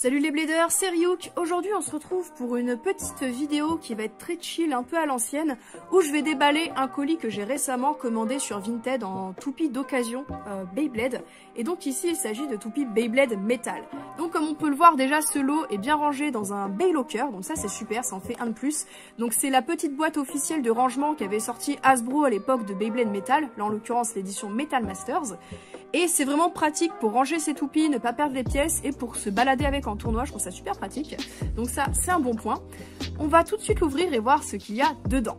Salut les bladers, c'est Ryuk. Aujourd'hui on se retrouve pour une petite vidéo qui va être très chill, un peu à l'ancienne, où je vais déballer un colis que j'ai récemment commandé sur Vinted en toupie d'occasion Beyblade. Et donc ici il s'agit de toupie Beyblade métal. Donc comme on peut le voir déjà, ce lot est bien rangé dans un Beylocker, donc ça c'est super, ça en fait un de plus. Donc c'est la petite boîte officielle de rangement qu'avait sorti Hasbro à l'époque de Beyblade Metal, là en l'occurrence l'édition Metal Masters. Et c'est vraiment pratique pour ranger ses toupies, ne pas perdre les pièces et pour se balader avec en tournoi, je trouve ça super pratique. Donc ça, c'est un bon point. On va tout de suite l'ouvrir et voir ce qu'il y a dedans.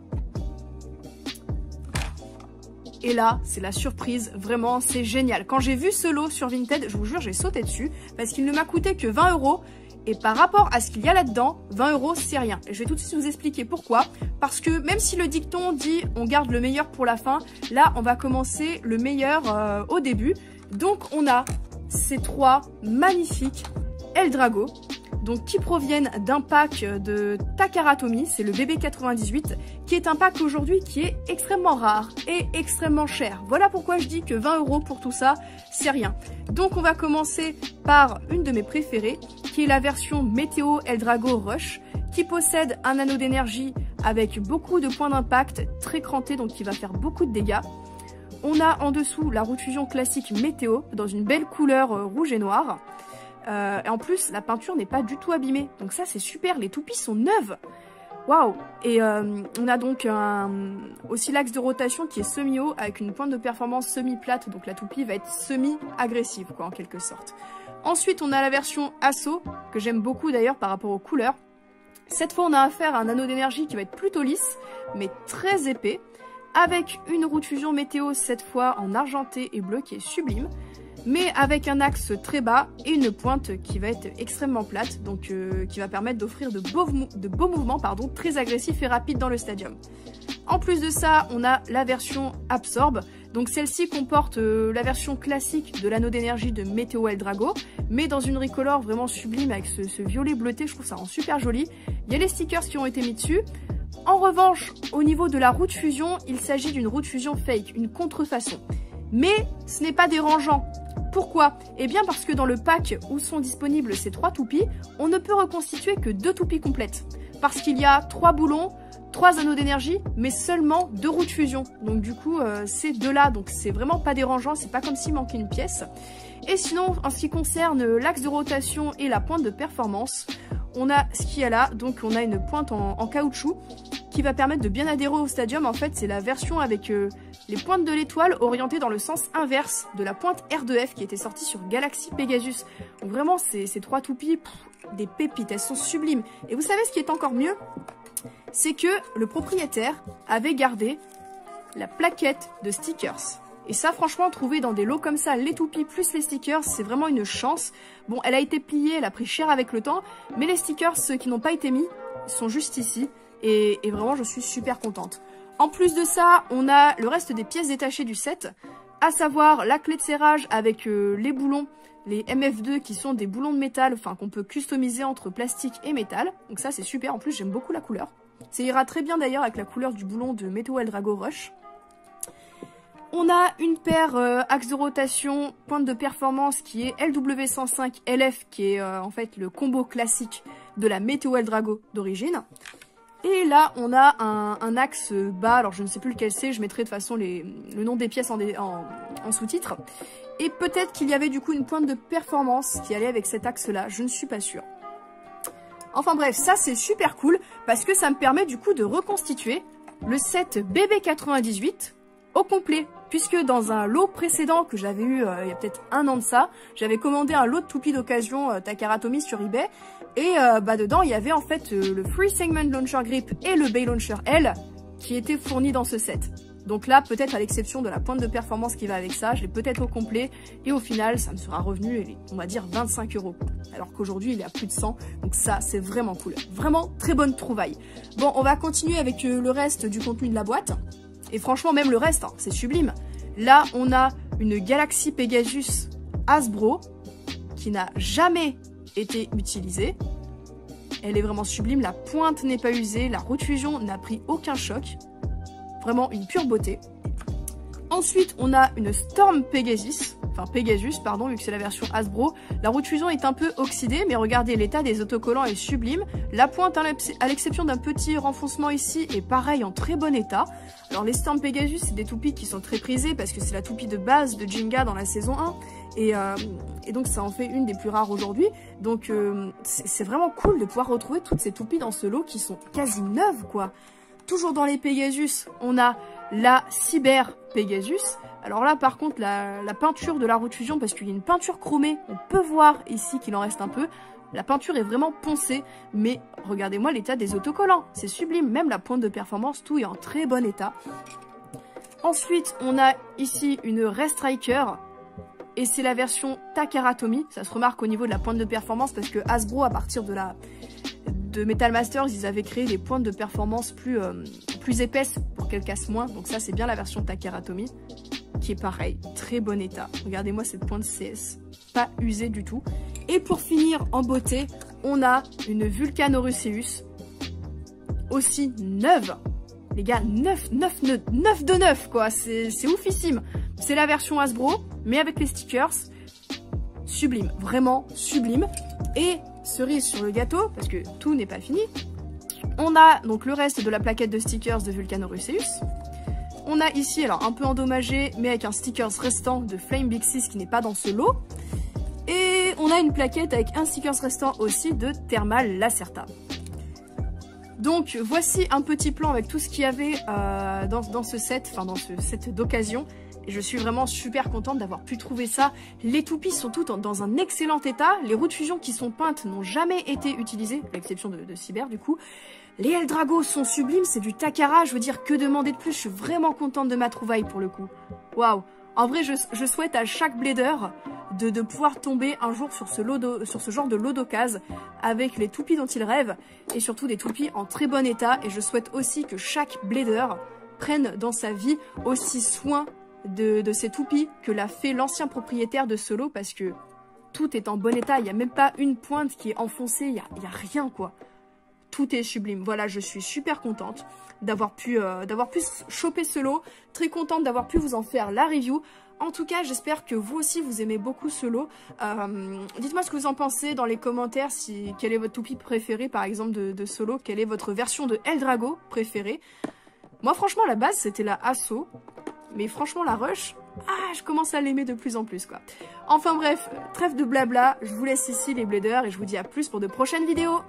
Et là, c'est la surprise, vraiment, c'est génial. Quand j'ai vu ce lot sur Vinted, je vous jure, j'ai sauté dessus parce qu'il ne m'a coûté que 20 €. Et par rapport à ce qu'il y a là-dedans, 20 € c'est rien. Et je vais tout de suite vous expliquer pourquoi. Parce que même si le dicton dit on garde le meilleur pour la fin, là on va commencer le meilleur au début. Donc on a ces trois magnifiques Eldrago, donc qui proviennent d'un pack de Takara Tomy, c'est le BB98, qui est un pack aujourd'hui qui est extrêmement rare et extrêmement cher. Voilà pourquoi je dis que 20 € pour tout ça, c'est rien. Donc on va commencer par une de mes préférées, qui est la version Météo Eldrago Rush, qui possède un anneau d'énergie avec beaucoup de points d'impact, très cranté, donc qui va faire beaucoup de dégâts. On a en dessous la roue de fusion classique Météo, dans une belle couleur rouge et noire. Et en plus, la peinture n'est pas du tout abîmée, donc ça c'est super, les toupies sont neuves. Waouh! Et on a donc aussi l'axe de rotation qui est semi-haut avec une pointe de performance semi-plate, donc la toupie va être semi-agressive quoi en quelque sorte. Ensuite on a la version Assaut, que j'aime beaucoup d'ailleurs par rapport aux couleurs. Cette fois on a affaire à un anneau d'énergie qui va être plutôt lisse, mais très épais, avec une roue de fusion météo cette fois en argenté et bleu qui est sublime, mais avec un axe très bas et une pointe qui va être extrêmement plate, donc qui va permettre d'offrir de beaux mouvements très agressifs et rapides dans le stadium. En plus de ça, on a la version Absorb, donc celle-ci comporte la version classique de l'anneau d'énergie de Météo Eldrago, mais dans une recolor vraiment sublime avec ce violet bleuté, je trouve ça rend super joli. Il y a les stickers qui ont été mis dessus. En revanche, au niveau de la roue de fusion, il s'agit d'une roue de fusion fake, une contrefaçon. Mais ce n'est pas dérangeant. Pourquoi? Eh bien parce que dans le pack où sont disponibles ces trois toupies, on ne peut reconstituer que 2 toupies complètes. Parce qu'il y a 3 boulons, 3 anneaux d'énergie, mais seulement 2 roues de fusion. Donc du coup, c'est 2 là, donc c'est vraiment pas dérangeant, c'est pas comme s'il manquait une pièce. Et sinon, en ce qui concerne l'axe de rotation et la pointe de performance, on a ce qu'il y a là, donc on a une pointe en caoutchouc qui va permettre de bien adhérer au stadium. En fait, c'est la version avec les pointes de l'étoile orientées dans le sens inverse de la pointe R2F qui était sortie sur Galaxy Pegasus. Donc vraiment, ces 3 toupies, des pépites, elles sont sublimes. Et vous savez ce qui est encore mieux? C'est que le propriétaire avait gardé la plaquette de stickers. Et ça, franchement, trouver dans des lots comme ça, les toupies plus les stickers, c'est vraiment une chance. Bon, elle a été pliée, elle a pris cher avec le temps, mais les stickers, ceux qui n'ont pas été mis, sont juste ici. Et vraiment, je suis super contente. En plus de ça, on a le reste des pièces détachées du set, à savoir la clé de serrage avec les boulons, les MF2 qui sont des boulons de métal, enfin qu'on peut customiser entre plastique et métal. Donc ça, c'est super. En plus, j'aime beaucoup la couleur. Ça ira très bien d'ailleurs avec la couleur du boulon de Météo Eldrago Rush. On a une paire axe de rotation, pointe de performance qui est LW105 LF, qui est en fait le combo classique de la Météo Eldrago d'origine. Et là, on a un axe bas, alors je ne sais plus lequel c'est, je mettrai de toute façon le nom des pièces en sous-titre. Et peut-être qu'il y avait du coup une pointe de performance qui allait avec cet axe-là, je ne suis pas sûre. Enfin bref, ça c'est super cool, parce que ça me permet du coup de reconstituer le set BB98 au complet, puisque dans un lot précédent que j'avais eu il y a peut-être 1 an de ça, j'avais commandé un lot de toupies d'occasion Takara Tomy sur eBay, et dedans il y avait en fait le Free Segment Launcher Grip et le Bay Launcher L qui étaient fournis dans ce set. Donc là, peut-être à l'exception de la pointe de performance qui va avec ça, je l'ai peut-être au complet, et au final ça me sera revenu, on va dire 25 €. Alors qu'aujourd'hui il est à plus de 100, donc ça c'est vraiment cool. Vraiment très bonne trouvaille. Bon, on va continuer avec le reste du contenu de la boîte. Et franchement, même le reste, hein, c'est sublime. Là, on a une Galaxy Pegasus Hasbro qui n'a jamais été utilisée. Elle est vraiment sublime. La pointe n'est pas usée. La roue de fusion n'a pris aucun choc. Vraiment une pure beauté. Ensuite, on a une Storm Pegasus. enfin Pegasus, pardon, vu que c'est la version Hasbro. La roue de fusion est un peu oxydée, mais regardez, l'état des autocollants est sublime. La pointe, à l'exception d'un petit renfoncement ici, est pareil en très bon état. Alors les Storm Pegasus, c'est des toupies qui sont très prisées parce que c'est la toupie de base de Jenga dans la saison 1. Et donc ça en fait une des plus rares aujourd'hui. Donc c'est vraiment cool de pouvoir retrouver toutes ces toupies dans ce lot qui sont quasi neuves, quoi. Toujours dans les Pegasus, on a la Cyber Pegasus. Alors là, par contre, la peinture de la roue de fusion, parce qu'il y a une peinture chromée, on peut voir ici qu'il en reste un peu. La peinture est vraiment poncée, mais regardez-moi l'état des autocollants. C'est sublime, même la pointe de performance, tout est en très bon état. Ensuite, on a ici une Restriker. Et c'est la version Takara Tomy. Ça se remarque au niveau de la pointe de performance parce que Hasbro, à partir de Metal Masters, ils avaient créé des pointes de performance plus épaisses pour qu'elles cassent moins. Donc ça, c'est bien la version Takara Tomy, qui est pareil, très bon état. Regardez-moi cette pointe CS, pas usée du tout. Et pour finir en beauté, on a une Vulcan Oreuseus, aussi neuve. Les gars, 9 de 9, quoi. C'est oufissime. C'est la version Hasbro, mais avec les stickers. Sublime, vraiment sublime. Et cerise sur le gâteau, parce que tout n'est pas fini, on a donc le reste de la plaquette de stickers de Vulcan Oreuseus. On a ici, alors un peu endommagé, mais avec un stickers restant de Flame Big 6 qui n'est pas dans ce lot. Et on a une plaquette avec un stickers restant aussi de Thermal Lacerta. Donc voici un petit plan avec tout ce qu'il y avait dans ce set, enfin dans ce set d'occasion. Et je suis vraiment super contente d'avoir pu trouver ça. Les toupies sont toutes dans un excellent état. Les roues de fusion qui sont peintes n'ont jamais été utilisées, à l'exception de Cyber du coup. Les Eldrago sont sublimes, c'est du Takara, je veux dire, que demander de plus. Je suis vraiment contente de ma trouvaille pour le coup. Waouh. En vrai, je souhaite à chaque blader de pouvoir tomber un jour sur ce genre de lot d'occasion avec les toupies dont il rêve et surtout des toupies en très bon état. Et je souhaite aussi que chaque blader prenne dans sa vie aussi soin de ces toupies que l'a fait l'ancien propriétaire de ce lot parce que tout est en bon état. Il n'y a même pas une pointe qui est enfoncée, il n'y a rien, quoi. Tout est sublime. Voilà, je suis super contente d'avoir pu choper ce lot. Très contente d'avoir pu vous en faire la review. En tout cas, j'espère que vous aussi, vous aimez beaucoup ce lot. Dites-moi ce que vous en pensez dans les commentaires. Quelle est votre toupie préférée, par exemple, de ce lot. Quelle est votre version de Eldrago préférée. Moi, franchement, la base, c'était la Asso. Mais franchement, la Rush, je commence à l'aimer de plus en plus, quoi. Enfin bref, trêve de blabla. Je vous laisse ici, les bladers, et je vous dis à plus pour de prochaines vidéos.